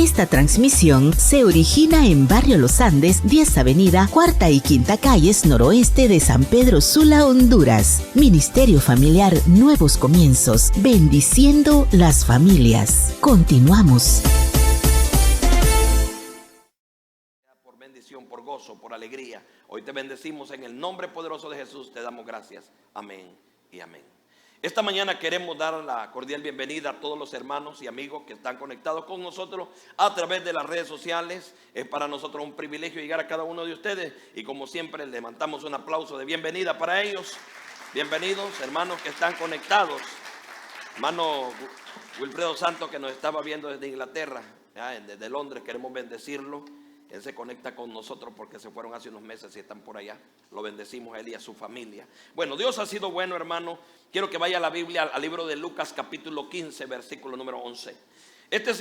Esta transmisión se origina en Barrio Los Andes, 10 Avenida, Cuarta y Quinta Calles, noroeste de San Pedro Sula, Honduras. Ministerio Familiar Nuevos Comienzos, bendiciendo las familias. Continuamos. Por bendición, por gozo, por alegría. Hoy te bendecimos en el nombre poderoso de Jesús. Te damos gracias. Amén y amén. Esta mañana queremos dar la cordial bienvenida a todos los hermanos y amigos que están conectados con nosotros a través de las redes sociales. Es para nosotros un privilegio llegar a cada uno de ustedes y como siempre levantamos un aplauso de bienvenida para ellos. Bienvenidos hermanos que están conectados. Hermano Wilfredo Santos, que nos estaba viendo desde Inglaterra, desde Londres, queremos bendecirlo. Él se conecta con nosotros porque se fueron hace unos meses y están por allá. Lo bendecimos a él y a su familia. Bueno, Dios ha sido bueno, hermano. Quiero que vaya a la Biblia, al libro de Lucas capítulo 15, versículo número 11. Esta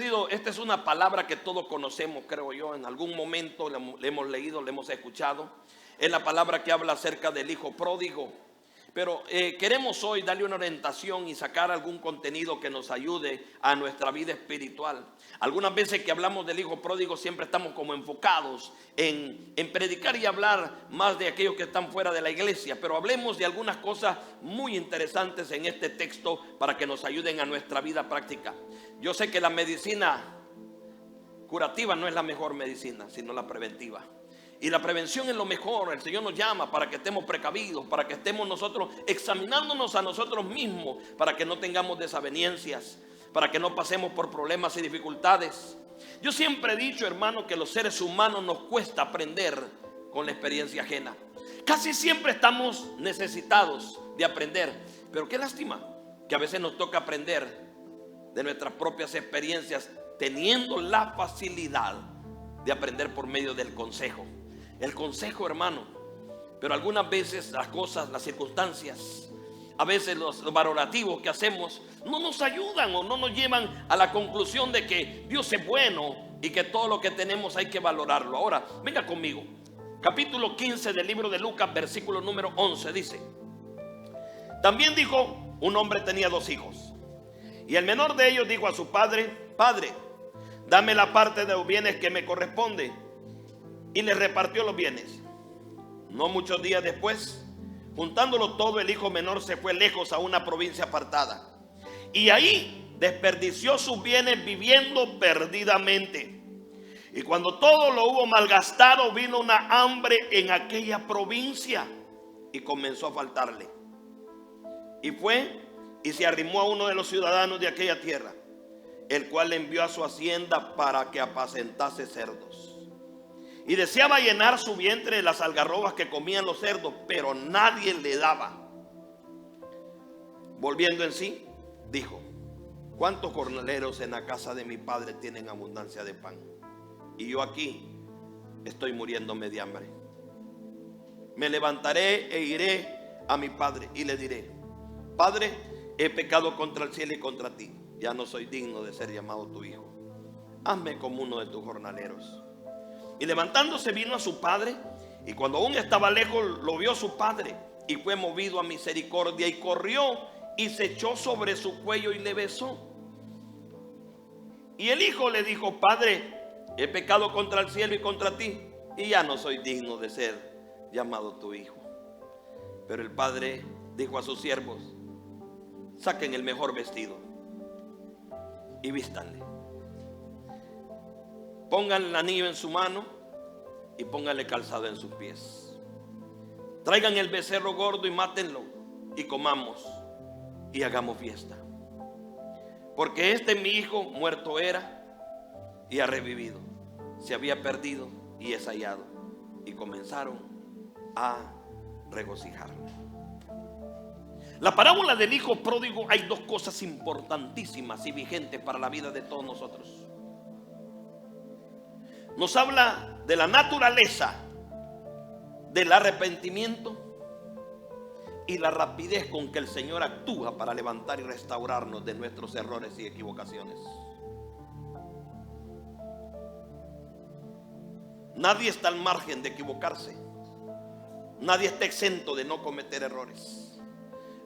es una palabra que todos conocemos, creo yo. En algún momento le hemos leído, le hemos escuchado. Es la palabra que habla acerca del hijo pródigo. Pero queremos hoy darle una orientación y sacar algún contenido que nos ayude a nuestra vida espiritual. Algunas veces que hablamos del hijo pródigo siempre estamos como enfocados en predicar y hablar más de aquellos que están fuera de la iglesia. Pero hablemos de algunas cosas muy interesantes en este texto para que nos ayuden a nuestra vida práctica. Yo sé que la medicina curativa no es la mejor medicina, sino la preventiva. Y la prevención es lo mejor. El Señor nos llama para que estemos precavidos, para que estemos nosotros examinándonos a nosotros mismos, para que no tengamos desavenencias, para que no pasemos por problemas y dificultades. Yo siempre he dicho, hermano, que los seres humanos nos cuesta aprender con la experiencia ajena. Casi siempre estamos necesitados de aprender, pero qué lástima que a veces nos toca aprender de nuestras propias experiencias, teniendo la facilidad de aprender por medio del consejo. El consejo, hermano. Pero algunas veces las cosas, las circunstancias, a veces los valorativos que hacemos no nos ayudan o no nos llevan a la conclusión de que Dios es bueno y que todo lo que tenemos hay que valorarlo. Ahora, venga conmigo. Capítulo 15 del libro de Lucas, versículo número 11 dice: también dijo, un hombre tenía 2 hijos. Y el menor de ellos dijo a su padre: Padre, dame la parte de los bienes que me corresponde. Y le repartió los bienes. No muchos días después, juntándolo todo, el hijo menor se fue lejos a una provincia apartada. Y ahí desperdició sus bienes viviendo perdidamente. Y cuando todo lo hubo malgastado, vino una hambre en aquella provincia y comenzó a faltarle. Y fue y se arrimó a uno de los ciudadanos de aquella tierra, el cual le envió a su hacienda para que apacentase cerdos. Y deseaba llenar su vientre de las algarrobas que comían los cerdos, pero nadie le daba. Volviendo en sí, dijo: ¿cuántos jornaleros en la casa de mi padre tienen abundancia de pan? Y yo aquí estoy muriéndome de hambre. Me levantaré e iré a mi padre y le diré: Padre, he pecado contra el cielo y contra ti. Ya no soy digno de ser llamado tu hijo. Hazme como uno de tus jornaleros. Y levantándose vino a su padre, y cuando aún estaba lejos lo vio su padre, y fue movido a misericordia, y corrió y se echó sobre su cuello y le besó. Y el hijo le dijo: Padre, he pecado contra el cielo y contra ti, y ya no soy digno de ser llamado tu hijo. Pero el padre dijo a sus siervos: saquen el mejor vestido y vístanle. Pongan el anillo en su mano y pónganle calzado en sus pies. Traigan el becerro gordo y mátenlo y comamos y hagamos fiesta. Porque este mi hijo muerto era y ha revivido. Se había perdido y es hallado. Y comenzaron a regocijarme. La parábola del hijo pródigo, hay 2 cosas importantísimas y vigentes para la vida de todos nosotros. Nos habla de la naturaleza del arrepentimiento y la rapidez con que el Señor actúa para levantar y restaurarnos de nuestros errores y equivocaciones. Nadie está al margen de equivocarse. Nadie está exento de no cometer errores.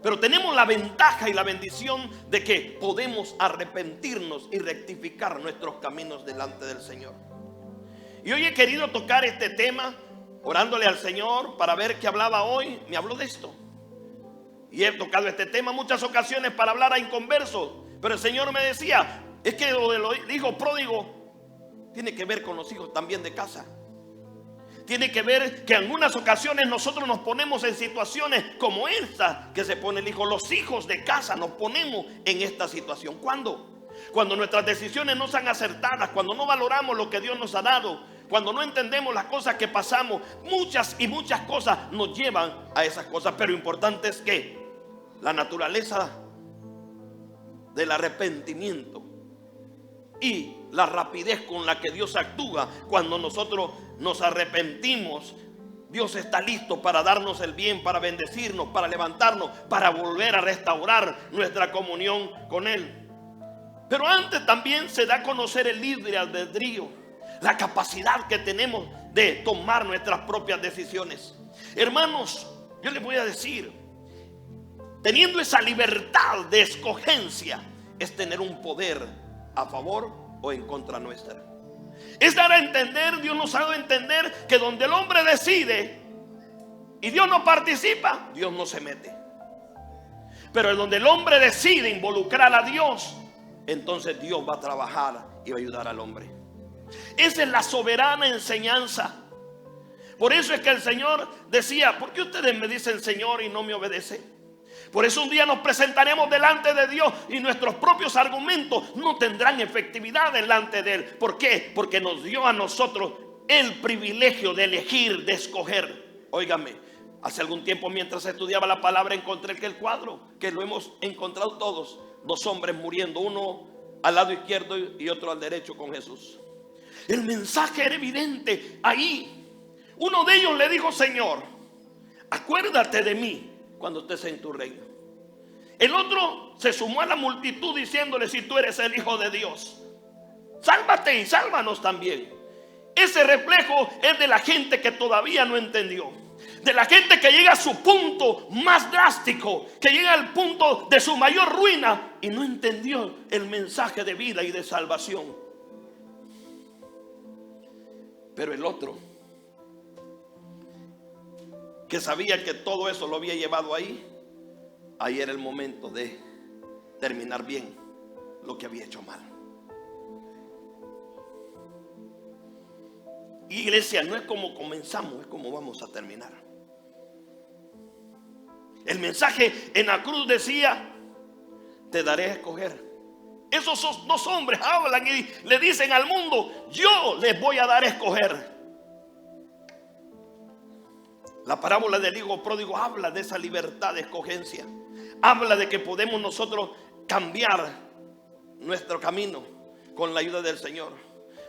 Pero tenemos la ventaja y la bendición de que podemos arrepentirnos y rectificar nuestros caminos delante del Señor. Y hoy he querido tocar este tema, orándole al Señor para ver qué hablaba hoy. Me habló de esto. Y he tocado este tema en muchas ocasiones para hablar a inconversos. Pero el Señor me decía, es que lo del hijo pródigo tiene que ver con los hijos también de casa. Tiene que ver que en algunas ocasiones nosotros nos ponemos en situaciones como esta que se pone el hijo. Los hijos de casa nos ponemos en esta situación. ¿Cuándo? Cuando nuestras decisiones no son acertadas, cuando no valoramos lo que Dios nos ha dado, cuando no entendemos las cosas que pasamos. Muchas cosas nos llevan a esas cosas. Pero lo importante es que la naturaleza del arrepentimiento y la rapidez con la que Dios actúa cuando nosotros nos arrepentimos, Dios está listo para darnos el bien, para bendecirnos, para levantarnos, para volver a restaurar nuestra comunión con Él. Pero antes también se da a conocer el libre albedrío, la capacidad que tenemos de tomar nuestras propias decisiones. Hermanos, yo les voy a decir, teniendo esa libertad de escogencia, es tener un poder a favor o en contra nuestra. Es dar a entender, Dios nos ha dado a entender que donde el hombre decide y Dios no participa, Dios no se mete. Pero donde el hombre decide involucrar a Dios, entonces Dios va a trabajar y va a ayudar al hombre. Esa es la soberana enseñanza. Por eso es que el Señor decía, ¿por qué ustedes me dicen Señor y no me obedecen? Por eso un día nos presentaremos delante de Dios y nuestros propios argumentos no tendrán efectividad delante de Él. ¿Por qué? Porque nos dio a nosotros el privilegio de elegir, de escoger. Óigame, hace algún tiempo mientras estudiaba la palabra encontré que el cuadro, que lo hemos encontrado todos, 2 hombres muriendo, uno al lado izquierdo y otro al derecho con Jesús. El mensaje era evidente ahí. Uno de ellos le dijo, Señor, acuérdate de mí cuando estés en tu reino. El otro se sumó a la multitud diciéndole, si tú eres el Hijo de Dios, sálvate y sálvanos también. Ese reflejo es de la gente que todavía no entendió, de la gente que llega a su punto más drástico, que llega al punto de su mayor ruina y no entendió el mensaje de vida y de salvación. Pero el otro, que sabía que todo eso lo había llevado ahí era el momento de terminar bien lo que había hecho mal. Iglesia, no es como comenzamos, es como vamos a terminar. El mensaje en la cruz decía, te daré a escoger. Esos 2 hombres hablan y le dicen al mundo, yo les voy a dar a escoger. La parábola del hijo pródigo habla de esa libertad de escogencia. Habla de que podemos nosotros cambiar nuestro camino con la ayuda del Señor.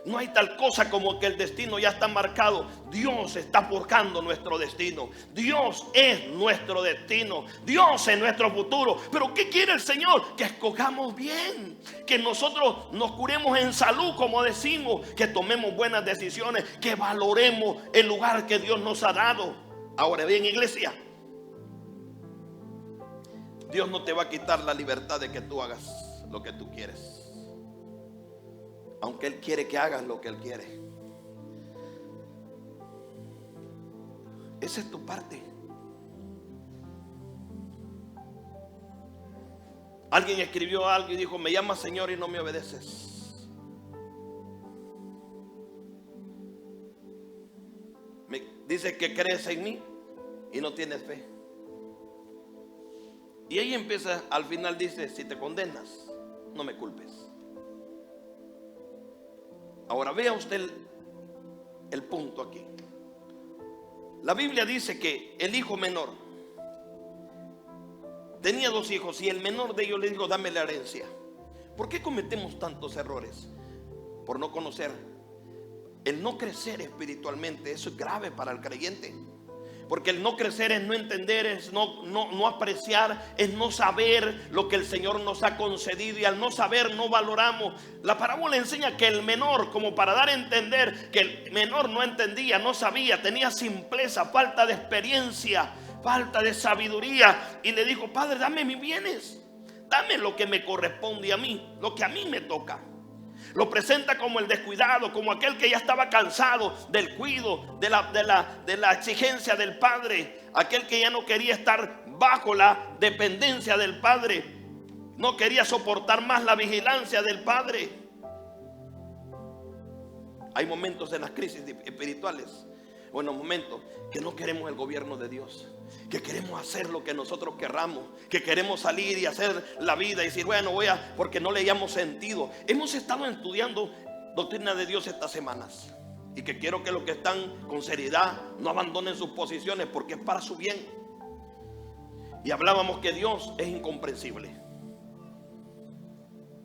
No hay tal cosa como que el destino ya está marcado. Dios está forjando nuestro destino. Dios es nuestro destino. Dios es nuestro futuro. Pero ¿qué quiere el Señor? Que escojamos bien. Que nosotros nos curemos en salud, como decimos. Que tomemos buenas decisiones. Que valoremos el lugar que Dios nos ha dado. Ahora bien, iglesia, Dios no te va a quitar la libertad de que tú hagas lo que tú quieres, aunque Él quiere que hagas lo que Él quiere. Esa es tu parte. Alguien escribió algo y dijo, me llamas Señor y no me obedeces. Dice que crees en mí y no tienes fe. Y ahí empieza, al final dice, si te condenas, no me culpes. Ahora vea usted el punto aquí. La Biblia dice que el hijo menor tenía 2 hijos y el menor de ellos le dijo, dame la herencia. ¿Por qué cometemos tantos errores? Por no conocer. El no crecer espiritualmente, eso es grave para el creyente. Porque el no crecer es no entender, es no apreciar, es no saber lo que el Señor nos ha concedido. Y al no saber, no valoramos. La parábola enseña que el menor, como para dar a entender que el menor no entendía, no sabía, tenía simpleza, falta de experiencia. falta de sabiduría y le dijo: Padre, dame mis bienes, dame lo que me corresponde a mí, lo que a mí me toca. Lo presenta como el descuidado, como aquel que ya estaba cansado del cuidado, de la exigencia del padre, aquel que ya no quería estar bajo la dependencia del padre, no quería soportar más la vigilancia del padre. Hay momentos en las crisis espirituales, buenos momentos, que no queremos el gobierno de Dios, que queremos hacer lo que nosotros querramos, que queremos salir y hacer la vida y decir: bueno, porque no le hayamos sentido. Hemos estado estudiando doctrina de Dios estas semanas, y que quiero que los que están con seriedad no abandonen sus posiciones, porque es para su bien. Y hablábamos que Dios es incomprensible,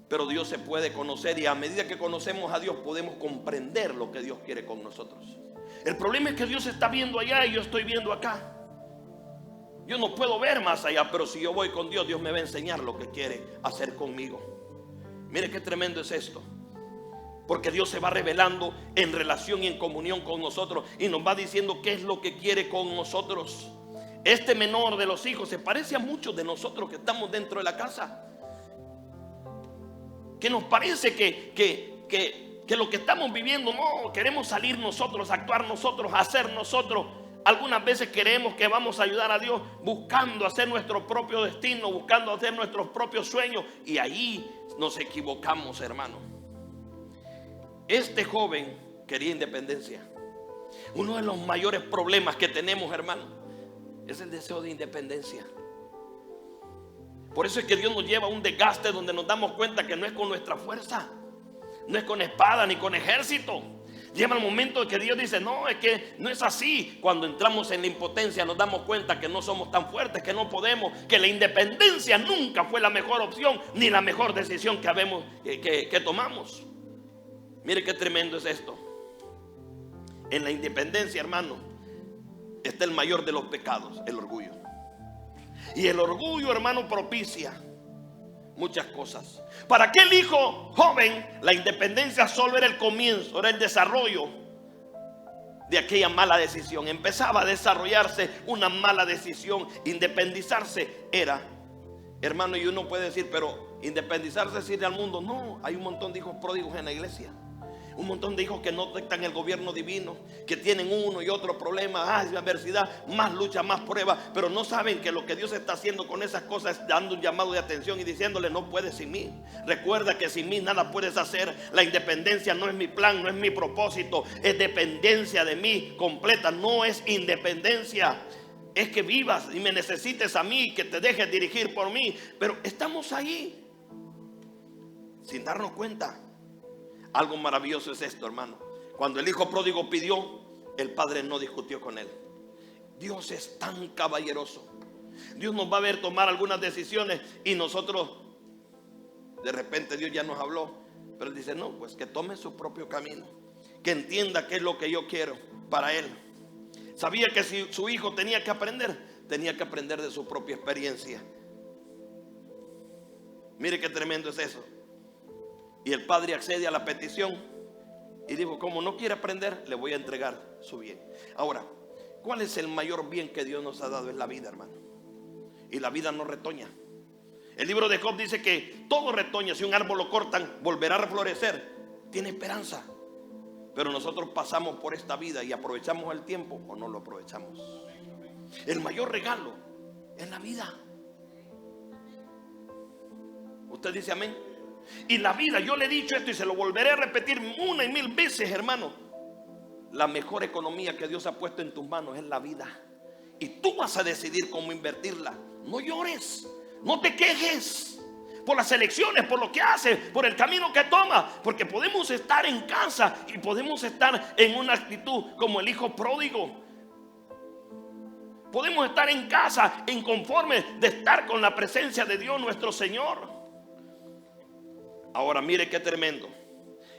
pero Dios se puede conocer, y a medida que conocemos a Dios podemos comprender lo que Dios quiere con nosotros. El problema es que Dios está viendo allá y yo estoy viendo acá. Yo no puedo ver más allá, pero si yo voy con Dios, Dios me va a enseñar lo que quiere hacer conmigo. Mire qué tremendo es esto, porque Dios se va revelando en relación y en comunión con nosotros, y nos va diciendo qué es lo que quiere con nosotros. Este menor de los hijos se parece a muchos de nosotros que estamos dentro de la casa, que nos parece que lo que estamos viviendo, no queremos salir nosotros, actuar nosotros, hacer nosotros. Algunas veces creemos que vamos a ayudar a Dios buscando hacer nuestro propio destino, buscando hacer nuestros propios sueños, y ahí nos equivocamos, hermano. Este joven quería independencia. Uno de los mayores problemas que tenemos, hermano, es el deseo de independencia. Por eso es que Dios nos lleva a un desgaste donde nos damos cuenta que no es con nuestra fuerza, no es con espada ni con ejército. Llega el momento en que Dios dice: no, es que no es así. Cuando entramos en la impotencia nos damos cuenta que no somos tan fuertes, que no podemos, que la independencia nunca fue la mejor opción ni la mejor decisión que tomamos. Mire qué tremendo es esto. En la independencia, hermano, está el mayor de los pecados, el orgullo. Y el orgullo, hermano, propicia muchas cosas. Para aquel hijo joven, la independencia solo era el comienzo, era el desarrollo de aquella mala decisión. Empezaba a desarrollarse una mala decisión. Independizarse era, hermano, y uno puede decir: pero independizarse es ir al mundo. No, hay un montón de hijos pródigos en la iglesia, un montón de hijos que no detectan el gobierno divino, que tienen uno y otro problema, adversidad, más lucha, más prueba, pero no saben que lo que Dios está haciendo con esas cosas es dando un llamado de atención y diciéndole: no puedes sin mí. Recuerda que sin mí nada puedes hacer. La independencia no es mi plan, no es mi propósito, es dependencia de mí completa, no es independencia. Es que vivas y me necesites a mí, que te dejes dirigir por mí. Pero estamos ahí sin darnos cuenta. Algo maravilloso es esto, hermano. Cuando el hijo pródigo pidió, el padre no discutió con él. Dios es tan caballeroso. Dios nos va a ver tomar algunas decisiones y nosotros, de repente Dios ya nos habló, pero él dice: no, pues que tome su propio camino, que entienda qué es lo que yo quiero para él. Sabía que si su hijo tenía que aprender de su propia experiencia. Mire qué tremendo es eso. Y el padre accede a la petición y dijo: como no quiere aprender, le voy a entregar su bien. Ahora, ¿cuál es el mayor bien que Dios nos ha dado? En la vida, hermano. Y la vida no retoña. El libro de Job dice que todo retoña. Si un árbol lo cortan, volverá a reflorecer. Tiene esperanza. Pero nosotros pasamos por esta vida y aprovechamos el tiempo o no lo aprovechamos. El mayor regalo es la vida. ¿Usted dice amén? Y la vida, yo le he dicho esto y se lo volveré a repetir una y mil veces, hermano. La mejor economía que Dios ha puesto en tus manos es la vida. Y tú vas a decidir cómo invertirla. No llores, no te quejes por las elecciones, por lo que haces, por el camino que tomas. Porque podemos estar en casa y podemos estar en una actitud como el hijo pródigo. Podemos estar en casa inconformes de estar con la presencia de Dios nuestro Señor. Ahora mire qué tremendo.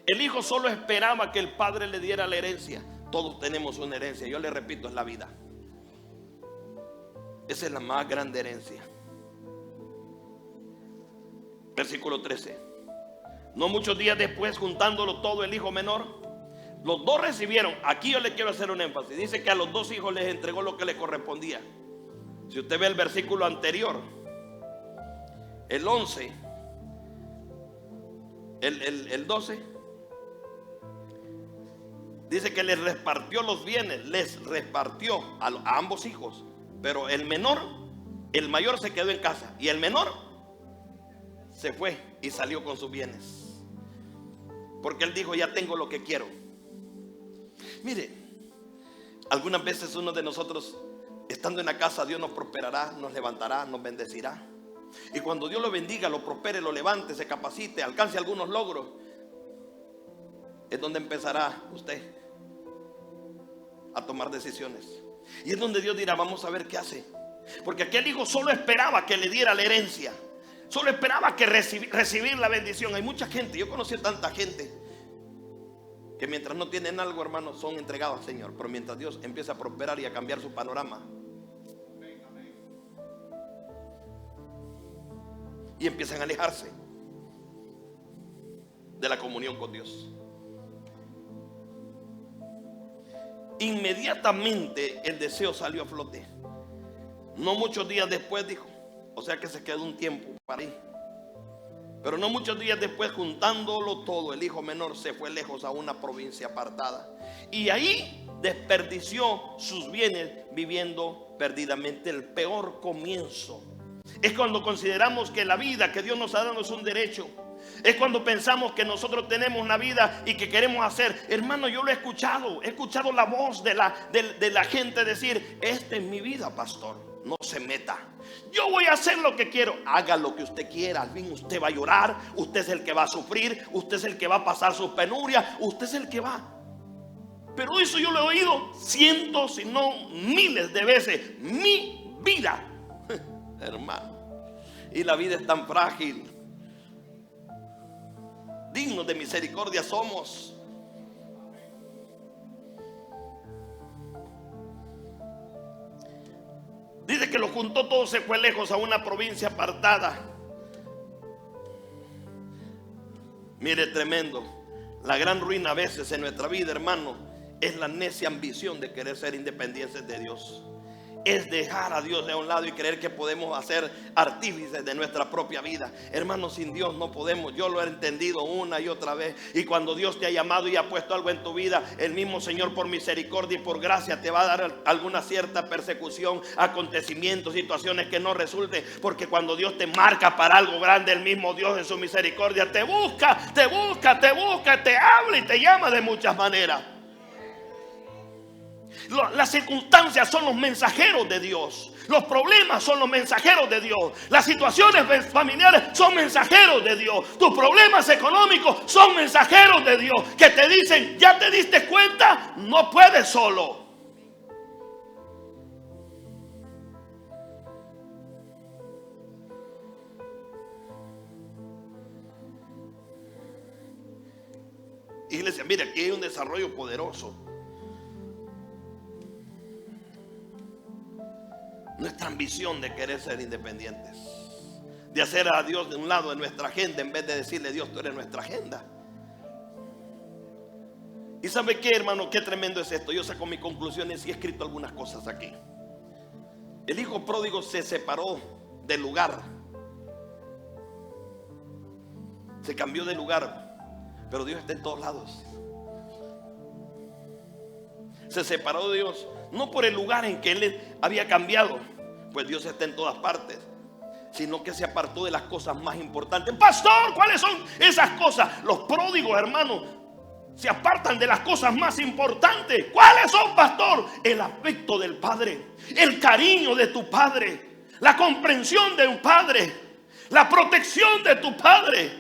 El hijo solo esperaba que el padre le diera la herencia. Todos tenemos una herencia. Yo le repito, es la vida. Esa es la más grande herencia. Versículo 13. No muchos días después, juntándolo todo, el hijo menor, los dos recibieron. Aquí yo le quiero hacer un énfasis. Dice que a los dos hijos les entregó lo que les correspondía. Si usted ve el versículo anterior, el 11, el 12, dice que les repartió los bienes, les repartió a ambos hijos, pero el mayor se quedó en casa y el menor se fue y salió con sus bienes, porque él dijo: ya tengo lo que quiero. Mire, algunas veces uno de nosotros, estando en la casa, Dios nos prosperará, nos levantará, nos bendecirá. Y cuando Dios lo bendiga, lo prospere, lo levante, se capacite, alcance algunos logros, es donde empezará usted a tomar decisiones. Y es donde Dios dirá: vamos a ver qué hace. Porque aquel hijo solo esperaba que le diera la herencia, solo esperaba que recibir la bendición. Hay mucha gente, yo conocí a tanta gente que mientras no tienen algo, hermanos, son entregados al Señor. Pero mientras Dios empieza a prosperar y a cambiar su panorama, y empiezan a alejarse de la comunión con Dios. Inmediatamente el deseo salió a flote. No muchos días después, dijo, o sea que se quedó un tiempo para ahí. Pero no muchos días después, juntándolo todo, el hijo menor se fue lejos a una provincia apartada, y ahí desperdició sus bienes viviendo perdidamente. El peor comienzo es cuando consideramos que la vida que Dios nos ha dado es un derecho. Es cuando pensamos que nosotros tenemos una vida y que queremos hacer. Hermano, yo lo he escuchado la voz de la gente decir: esta es mi vida, pastor, no se meta. Yo voy a hacer lo que quiero. Haga lo que usted quiera. Al fin usted va a llorar, usted es el que va a sufrir, usted es el que va a pasar sus penurias, usted es el que va. Pero eso yo lo he oído cientos, si no miles de veces. Mi vida, hermano. Y la vida es tan frágil. Dignos de misericordia somos. Dice que lo juntó todo, se fue lejos a una provincia apartada. Mire, tremendo. La gran ruina a veces en nuestra vida, hermano, es la necia ambición de querer ser independientes de Dios. Es dejar a Dios de un lado y creer que podemos hacer artífices de nuestra propia vida. Hermanos, sin Dios no podemos. Yo lo he entendido una y otra vez. Y cuando Dios te ha llamado y ha puesto algo en tu vida, el mismo Señor, por misericordia y por gracia, te va a dar alguna cierta persecución, acontecimientos, situaciones que no resulten. Porque cuando Dios te marca para algo grande, el mismo Dios en su misericordia te busca, te habla y te llama de muchas maneras. Las circunstancias son los mensajeros de Dios. Los problemas son los mensajeros de Dios. Las situaciones familiares son mensajeros de Dios. Tus problemas económicos son mensajeros de Dios, que te dicen: ya te diste cuenta, no puedes solo. Iglesia, mire, aquí hay un desarrollo poderoso. Nuestra ambición de querer ser independientes, de hacer a Dios de un lado de nuestra agenda, en vez de decirle: Dios, tú eres nuestra agenda. Y ¿sabe qué, hermano? Qué tremendo es esto. Yo saco mis conclusiones y he escrito algunas cosas aquí. El hijo pródigo se separó del lugar, se cambió de lugar, pero Dios está en todos lados. Se separó de Dios, no por el lugar en que él había cambiado, pues Dios está en todas partes, sino que se apartó de las cosas más importantes. Pastor, ¿cuáles son esas cosas? Los pródigos, hermanos, se apartan de las cosas más importantes. ¿Cuáles son, pastor? El afecto del padre, el cariño de tu padre, la comprensión de un padre, la protección de tu padre.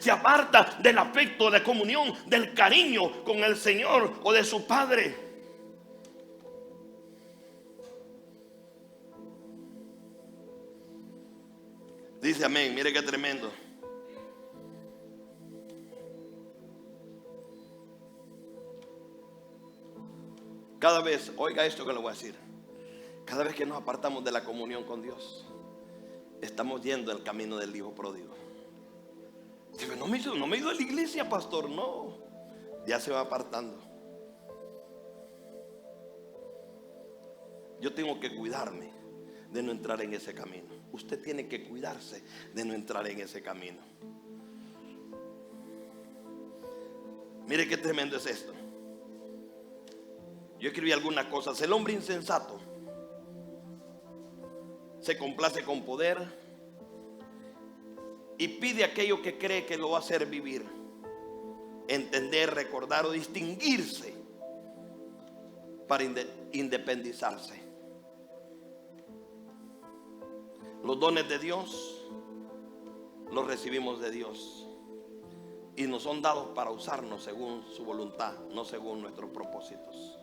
Se aparta del afecto, de comunión, del cariño con el Señor o de su padre. Dice amén. Mire qué tremendo. Cada vez, oiga esto que le voy a decir, cada vez que nos apartamos de la comunión con Dios, estamos yendo el camino del hijo pródigo. Dice: no me he ido a la iglesia, pastor. No, ya se va apartando. Yo tengo que cuidarme, de no entrar en ese camino. Usted tiene que cuidarse de no entrar en ese camino. Mire qué tremendo es esto. Yo escribí algunas cosas. El hombre insensato se complace con poder y pide aquello que cree que lo va a hacer vivir, entender, recordar o distinguirse para independizarse. Los dones de Dios los recibimos de Dios y nos son dados para usarnos según su voluntad, no según nuestros propósitos.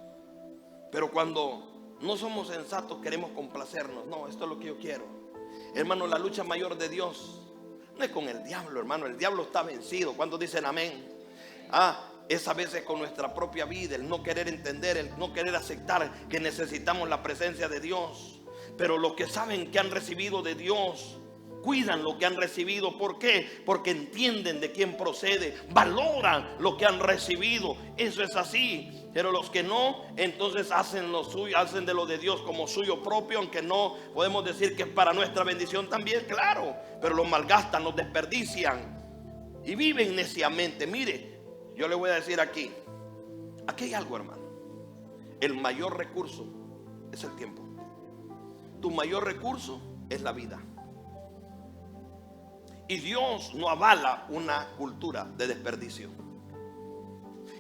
Pero cuando no somos sensatos, queremos complacernos. No, esto es lo que yo quiero. Hermano, la lucha mayor de Dios no es con el diablo, hermano. El diablo está vencido. ¿Cuántos dicen amén? Es a veces con nuestra propia vida, el no querer entender, el no querer aceptar que necesitamos la presencia de Dios. Pero los que saben que han recibido de Dios, cuidan lo que han recibido. ¿Por qué? Porque entienden de quién procede, valoran lo que han recibido. Eso es así. Pero los que no, entonces hacen lo suyo, hacen de lo de Dios como suyo propio, aunque no podemos decir que es para nuestra bendición también, claro. Pero lo malgastan, lo desperdician y viven neciamente. Mire, yo le voy a decir aquí hay algo, hermano. El mayor recurso es el tiempo. Tu mayor recurso es la vida. Y Dios no avala una cultura de desperdicio.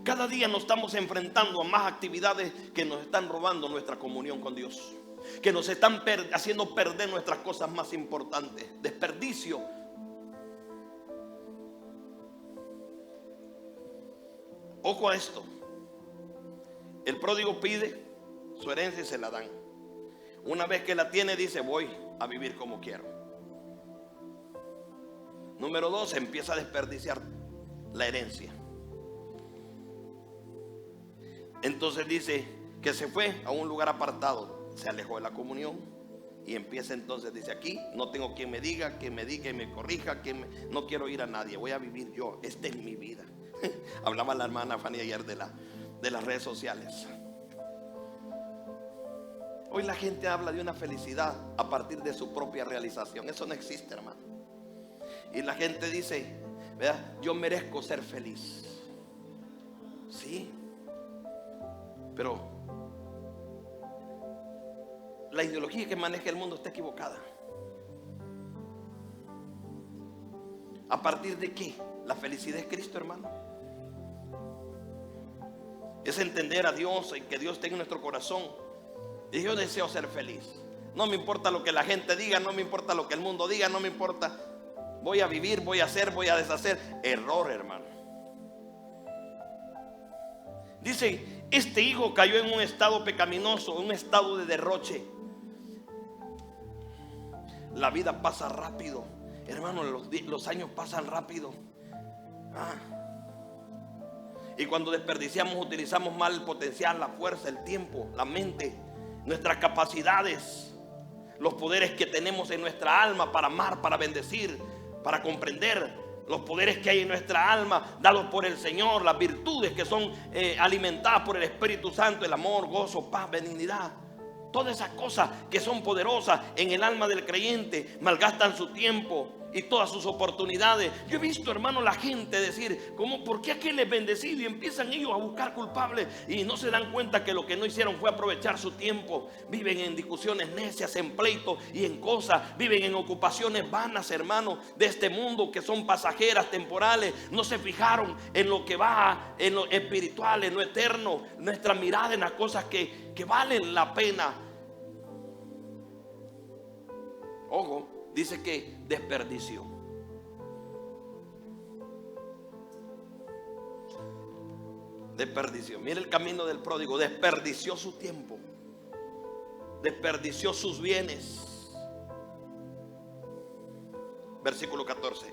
Cada día nos estamos enfrentando a más actividades que nos están robando nuestra comunión con Dios, que nos están haciendo perder nuestras cosas más importantes. Desperdicio. Ojo a esto. El pródigo pide su herencia y se la dan. Una vez que la tiene, dice: voy a vivir como quiero. Número 2, empieza a desperdiciar la herencia. Entonces dice que se fue a un lugar apartado, se alejó de la comunión y empieza entonces, dice: aquí no tengo quien me diga y me corrija, no quiero oír a nadie, voy a vivir yo, esta es mi vida. Hablaba la hermana Fanny ayer de las redes sociales. Hoy la gente habla de una felicidad a partir de su propia realización. Eso no existe, hermano. Y la gente dice, ¿verdad?, yo merezco ser feliz. Sí, pero la ideología que maneja el mundo está equivocada. ¿A partir de qué? La felicidad es Cristo, hermano. Es entender a Dios y que Dios esté en nuestro corazón. Y yo deseo ser feliz. No me importa lo que la gente diga, no me importa lo que el mundo diga, no me importa. Voy a vivir, voy a hacer, voy a deshacer. Error, hermano. Dice, este hijo cayó en un estado pecaminoso, un estado de derroche. La vida pasa rápido, hermano, los años pasan rápido. Y cuando desperdiciamos, utilizamos mal el potencial, la fuerza, el tiempo, la mente, nuestras capacidades, los poderes que tenemos en nuestra alma para amar, para bendecir, para comprender, los poderes que hay en nuestra alma dados por el Señor, las virtudes que son alimentadas por el Espíritu Santo, el amor, gozo, paz, benignidad. Todas esas cosas que son poderosas en el alma del creyente malgastan su tiempo y todas sus oportunidades. Yo he visto, hermano, la gente decir, ¿por qué aquel es bendecido? Y empiezan ellos a buscar culpables y no se dan cuenta que lo que no hicieron fue aprovechar su tiempo. Viven en discusiones necias, en pleitos y en cosas. Viven en ocupaciones vanas, hermano, de este mundo, que son pasajeras, temporales. No se fijaron en lo que va, en lo espiritual, en lo eterno. Nuestra mirada en las cosas que valen la pena. Ojo. Dice que desperdició. Desperdició. Mire el camino del pródigo. Desperdició su tiempo. Desperdició sus bienes. Versículo 14.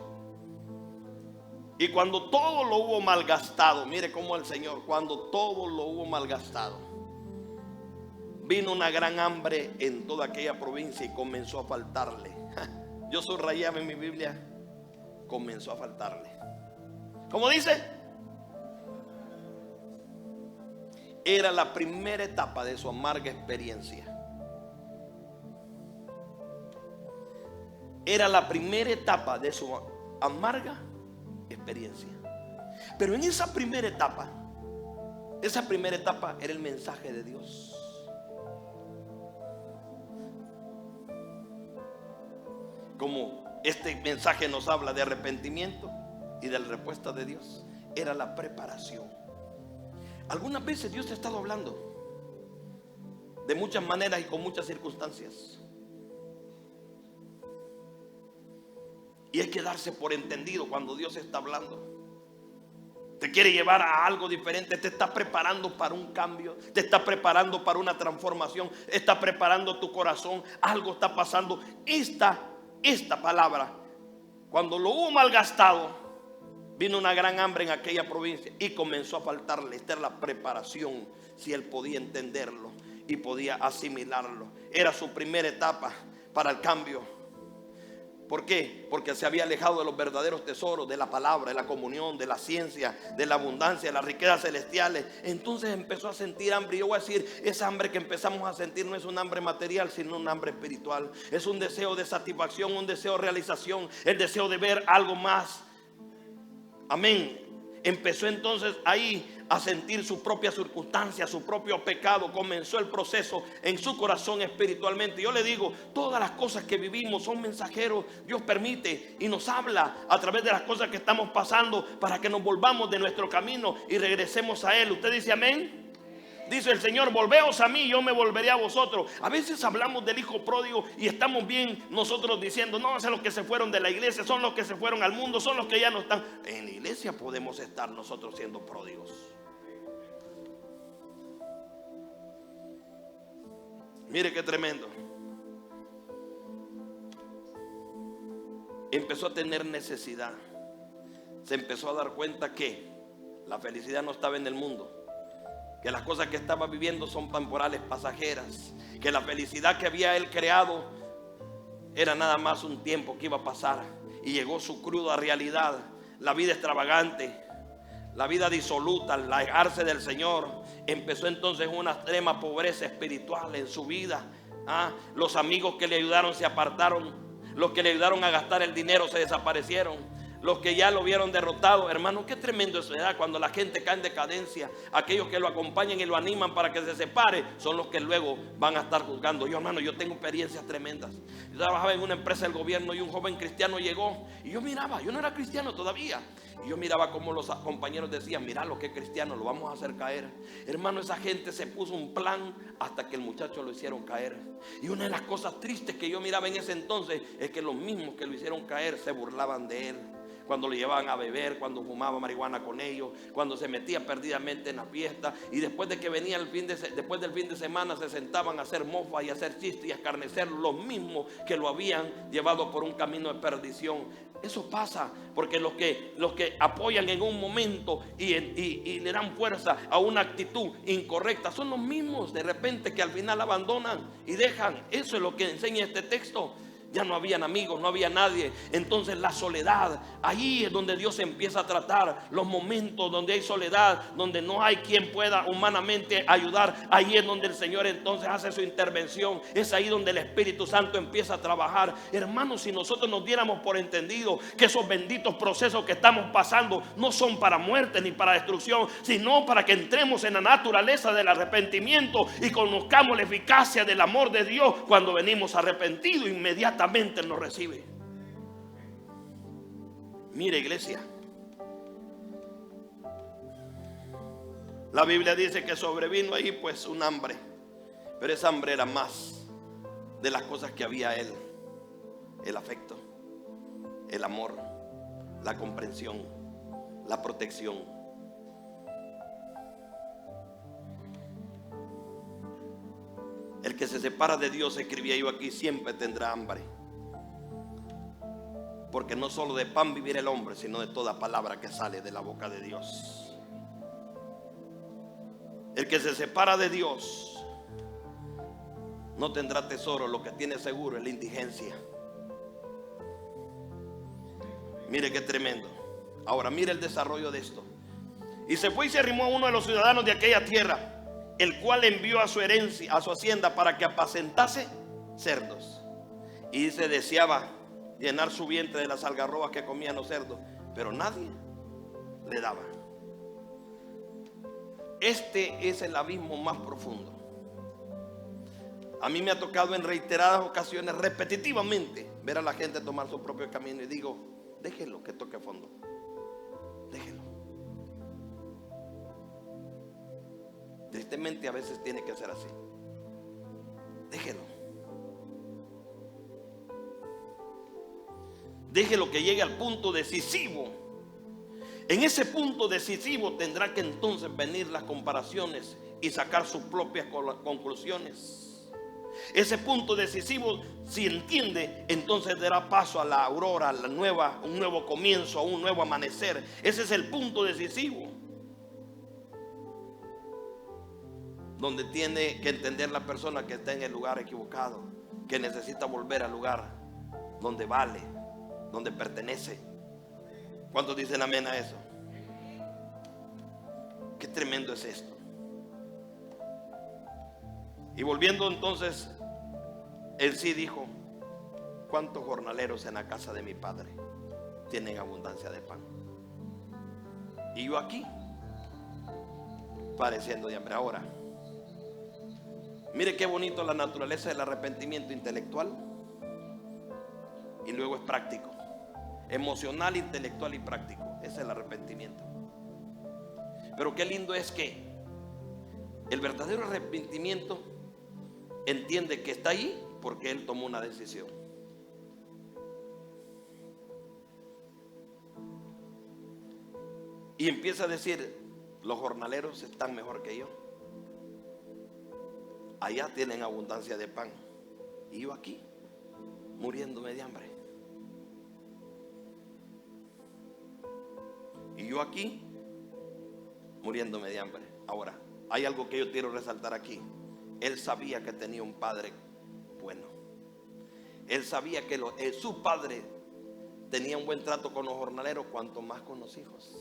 Y cuando todo lo hubo malgastado, mire cómo el Señor, cuando todo lo hubo malgastado, vino una gran hambre en toda aquella provincia y comenzó a faltarle. Yo subrayaba en mi Biblia, comenzó a faltarle. ¿Cómo dice? Era la primera etapa de su amarga experiencia. era la primera etapa de su amarga experiencia. Pero en esa primera etapa era el mensaje de Dios. Como este mensaje nos habla de arrepentimiento y de la respuesta de Dios, era la preparación. Algunas veces Dios te ha estado hablando de muchas maneras y con muchas circunstancias, y hay que darse por entendido cuando Dios está hablando. Te quiere llevar a algo diferente, te está preparando para un cambio, te está preparando para una transformación, está preparando tu corazón, algo está pasando. Esta palabra, cuando lo hubo malgastado, vino una gran hambre en aquella provincia y comenzó a faltarle. Esta era la preparación, si él podía entenderlo y podía asimilarlo. Era su primera etapa para el cambio. ¿Por qué? Porque se había alejado de los verdaderos tesoros, de la palabra, de la comunión, de la ciencia, de la abundancia, de las riquezas celestiales. Entonces empezó a sentir hambre. Y yo voy a decir, esa hambre que empezamos a sentir no es un hambre material, sino un hambre espiritual. Es un deseo de satisfacción, un deseo de realización, el deseo de ver algo más. Amén. Empezó entonces ahí a sentir su propia circunstancia, su propio pecado. Comenzó el proceso en su corazón espiritualmente. Yo le digo, todas las cosas que vivimos son mensajeros. Dios permite y nos habla a través de las cosas que estamos pasando para que nos volvamos de nuestro camino y regresemos a Él. ¿Usted dice amén? Dice el Señor, volveos a mí, yo me volveré a vosotros. A veces hablamos del hijo pródigo y estamos bien nosotros diciendo, no, son los que se fueron de la iglesia, son los que se fueron al mundo, son los que ya no están. En la iglesia podemos estar nosotros siendo pródigos. Mire qué tremendo. Empezó a tener necesidad. Se empezó a dar cuenta que la felicidad no estaba en el mundo, que las cosas que estaba viviendo son temporales, pasajeras, que la felicidad que había él creado era nada más un tiempo que iba a pasar. Y llegó su cruda realidad, la vida extravagante, la vida disoluta, al alejarse del Señor. Empezó entonces una extrema pobreza espiritual en su vida. Los amigos que le ayudaron se apartaron, los que le ayudaron a gastar el dinero se desaparecieron. Los que ya lo vieron derrotado, hermano, qué tremendo eso, ¿verdad? Cuando la gente cae en decadencia, aquellos que lo acompañan y lo animan para que se separe, son los que luego van a estar juzgando. Yo, hermano, yo tengo experiencias tremendas. Yo trabajaba en una empresa del gobierno y un joven cristiano llegó y yo miraba, yo no era cristiano todavía, y yo miraba como los compañeros decían, mira lo que es cristiano, lo vamos a hacer caer. Hermano, esa gente se puso un plan hasta que el muchacho lo hicieron caer. Y una de las cosas tristes que yo miraba en ese entonces es que los mismos que lo hicieron caer se burlaban de él. Cuando lo llevaban a beber, cuando fumaba marihuana con ellos, cuando se metía perdidamente en la fiesta, y después de que venía después del fin de semana se sentaban a hacer mofa y a hacer chistes y a escarnecer los mismos que lo habían llevado por un camino de perdición. Eso pasa porque los que apoyan en un momento y le dan fuerza a una actitud incorrecta son los mismos de repente que al final abandonan y dejan. Eso es lo que enseña este texto. Ya no habían amigos, no había nadie. Entonces la soledad, ahí es donde Dios empieza a tratar. Los momentos donde hay soledad, donde no hay quien pueda humanamente ayudar, ahí es donde el Señor entonces hace su intervención. Es ahí donde el Espíritu Santo empieza a trabajar. Hermanos, si nosotros nos diéramos por entendido que esos benditos procesos que estamos pasando no son para muerte ni para destrucción, sino para que entremos en la naturaleza del arrepentimiento y conozcamos la eficacia del amor de Dios. Cuando venimos arrepentidos, inmediatamente nos recibe. Mire, iglesia, la Biblia dice que sobrevino ahí pues un hambre, pero esa hambre era más de las cosas que había él: el afecto, el amor, la comprensión, la protección. El que se separa de Dios, escribía yo aquí, siempre tendrá hambre. Porque no solo de pan vivirá el hombre, sino de toda palabra que sale de la boca de Dios. El que se separa de Dios no tendrá tesoro, lo que tiene seguro es la indigencia. Mire qué tremendo. Ahora mire el desarrollo de esto. Y se fue y se arrimó a uno de los ciudadanos de aquella tierra, el cual envió a su herencia, a su hacienda, para que apacentase cerdos. Y se deseaba llenar su vientre de las algarrobas que comían los cerdos, pero nadie le daba. Este es el abismo más profundo. A mí me ha tocado en reiteradas ocasiones, repetitivamente, ver a la gente tomar su propio camino, y digo, déjelo que toque fondo, déjelo. Tristemente a veces tiene que ser así. Déjelo. Déjelo que llegue al punto decisivo. En ese punto decisivo tendrá que entonces venir las comparaciones y sacar sus propias conclusiones. Ese punto decisivo, si entiende, entonces dará paso a la aurora, a la nueva, un nuevo comienzo, a un nuevo amanecer. Ese es el punto decisivo, donde tiene que entender la persona que está en el lugar equivocado, que necesita volver al lugar donde vale, donde pertenece. ¿Cuántos dicen amén a eso? Qué tremendo es esto. Y volviendo entonces, él sí dijo: ¿cuántos jornaleros en la casa de mi padre tienen abundancia de pan? Y yo aquí padeciendo de hambre. Ahora, mire qué bonito la naturaleza del arrepentimiento intelectual, y luego es práctico, emocional, intelectual y práctico. Ese es el arrepentimiento. Pero qué lindo es que el verdadero arrepentimiento entiende que está ahí porque él tomó una decisión. Y empieza a decir: los jornaleros están mejor que yo. Allá tienen abundancia de pan, y yo aquí muriéndome de hambre. Y yo aquí muriéndome de hambre. Ahora, hay algo que yo quiero resaltar aquí. Él sabía que tenía un padre bueno. Él sabía que su padre tenía un buen trato con los jornaleros, cuanto más con los hijos.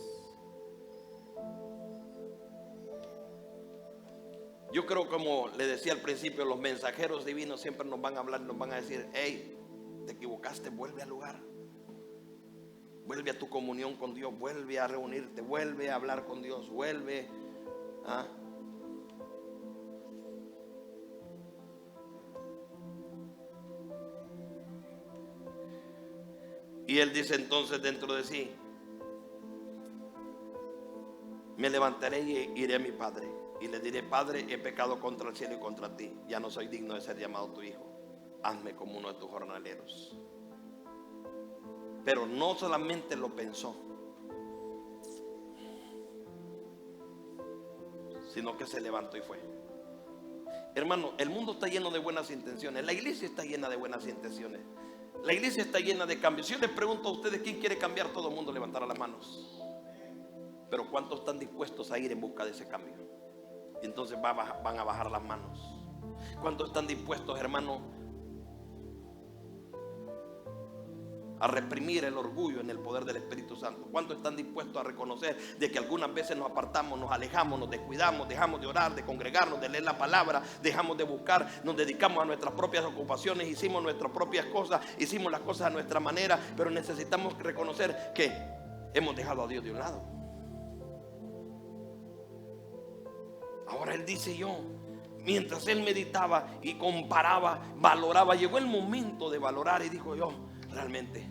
Yo creo, como le decía al principio, los mensajeros divinos siempre nos van a hablar, nos van a decir: hey, te equivocaste, vuelve al lugar, vuelve a tu comunión con Dios, vuelve a reunirte, vuelve a hablar con Dios, vuelve a... Y él dice entonces dentro de sí: me levantaré y iré a mi padre y le diré: Padre, he pecado contra el cielo y contra ti, ya no soy digno de ser llamado tu hijo, hazme como uno de tus jornaleros. Pero no solamente lo pensó, sino que se levantó y fue. Hermano, el mundo está lleno de buenas intenciones, la iglesia está llena de buenas intenciones, la iglesia está llena de cambios. Si yo les pregunto a ustedes quién quiere cambiar, todo el mundo levantará las manos. Pero ¿cuántos están dispuestos a ir en busca de ese cambio? Y entonces van a bajar las manos. ¿Cuántos están dispuestos, hermano, a reprimir el orgullo en el poder del Espíritu Santo? ¿Cuántos están dispuestos a reconocer de que algunas veces nos apartamos, nos alejamos, nos descuidamos, dejamos de orar, de congregarnos, de leer la palabra, dejamos de buscar, nos dedicamos a nuestras propias ocupaciones, hicimos nuestras propias cosas, hicimos las cosas a nuestra manera? Pero necesitamos reconocer que hemos dejado a Dios de un lado. Ahora él dice: yo, mientras él meditaba y comparaba, valoraba, llegó el momento de valorar y dijo: yo, realmente,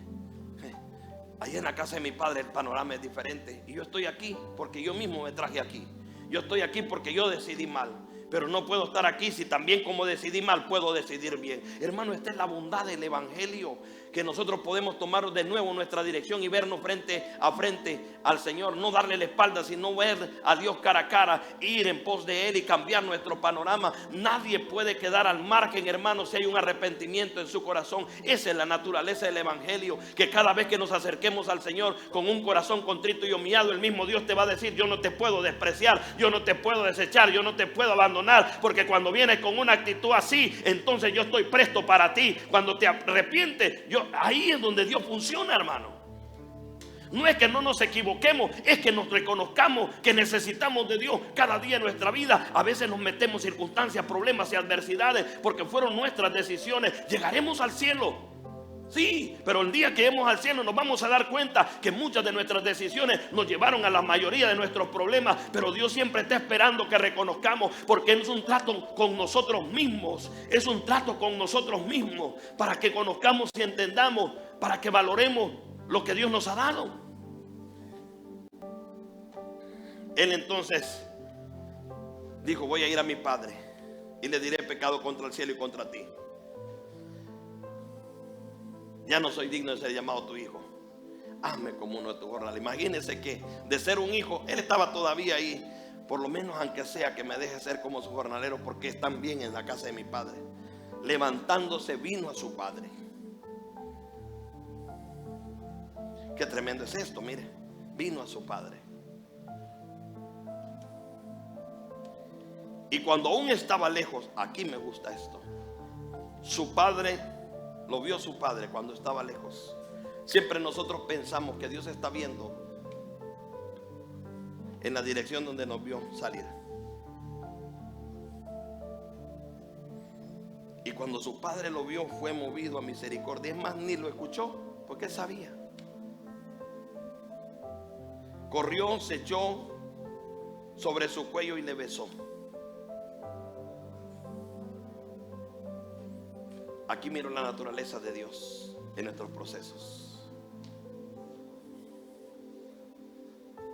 allá en la casa de mi padre el panorama es diferente, y yo estoy aquí porque yo mismo me traje aquí. Yo estoy aquí porque yo decidí mal, pero no puedo estar aquí si también, como decidí mal, puedo decidir bien. Hermano, esta es la bondad del evangelio, que nosotros podemos tomar de nuevo nuestra dirección y vernos frente a frente al Señor, no darle la espalda, sino ver a Dios cara a cara, ir en pos de Él y cambiar nuestro panorama. Nadie puede quedar al margen, hermano, si hay un arrepentimiento en su corazón. Esa es la naturaleza del evangelio, que cada vez que nos acerquemos al Señor con un corazón contrito y humillado, el mismo Dios te va a decir: yo no te puedo despreciar, yo no te puedo desechar, yo no te puedo abandonar, porque cuando vienes con una actitud así, entonces yo estoy presto para ti. Cuando te arrepientes, ahí es donde Dios funciona, hermano. No es que no nos equivoquemos, es que nos reconozcamos que necesitamos de Dios cada día en nuestra vida. A veces nos metemos en circunstancias, problemas y adversidades porque fueron nuestras decisiones. Llegaremos al cielo, Sí, pero el día que lleguemos al cielo nos vamos a dar cuenta que muchas de nuestras decisiones nos llevaron a la mayoría de nuestros problemas. Pero Dios siempre está esperando que reconozcamos, porque es un trato con nosotros mismos. Es un trato con nosotros mismos para que conozcamos y entendamos, para que valoremos lo que Dios nos ha dado. Él entonces dijo: voy a ir a mi padre y le diré: pecado contra el cielo y contra ti. Ya no soy digno de ser llamado tu hijo. Hazme como uno de tus jornales. Imagínense que de ser un hijo, él estaba todavía ahí. Por lo menos, aunque sea, que me deje ser como su jornalero, porque están bien en la casa de mi padre. Levantándose, vino a su padre. Qué tremendo es esto, mire. Vino a su padre. Y cuando aún estaba lejos, aquí me gusta esto, su padre, lo vio su padre cuando estaba lejos. Siempre nosotros pensamos que Dios está viendo en la dirección donde nos vio salir. Y cuando su padre lo vio, fue movido a misericordia. Es más, ni lo escuchó, porque él sabía. Corrió, se echó sobre su cuello y le besó. Aquí miro la naturaleza de Dios en nuestros procesos.